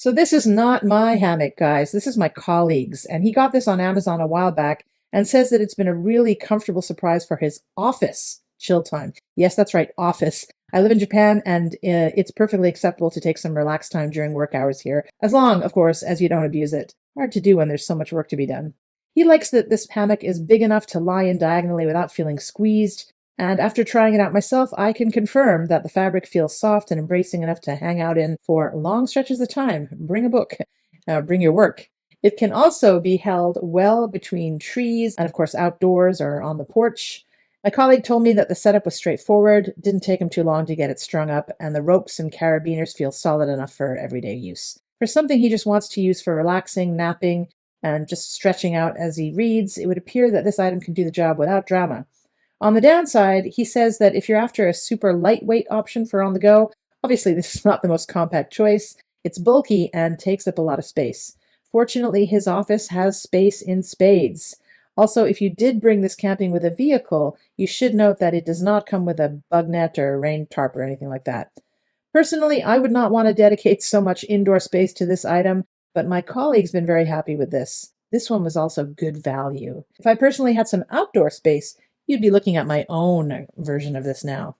So this is not my hammock, guys. This is my colleague's, and he got this on Amazon a while back and says that it's been a really comfortable surprise for his office chill time. Yes, that's right, office. I live in Japan, and it's perfectly acceptable to take some relaxed time during work hours here, as long, of course, as you don't abuse it. Hard to do when there's so much work to be done. He likes that this hammock is big enough to lie in diagonally without feeling squeezed, and after trying it out myself, I can confirm that the fabric feels soft and embracing enough to hang out in for long stretches of time. Bring a book, bring your work. It can also be held well between trees and, of course, outdoors or on the porch. My colleague told me that the setup was straightforward, didn't take him too long to get it strung up, and the ropes and carabiners feel solid enough for everyday use. For something he just wants to use for relaxing, napping, and just stretching out as he reads, it would appear that this item can do the job without drama. On the downside, he says that if you're after a super lightweight option for on the go, obviously this is not the most compact choice. It's bulky and takes up a lot of space. Fortunately, his office has space in spades. Also, if you did bring this camping with a vehicle, you should note that it does not come with a bug net or rain tarp or anything like that. Personally, I would not want to dedicate so much indoor space to this item, but my colleague's been very happy with this. This one was also good value. If I personally had some outdoor space, you'd be looking at my own version of this now.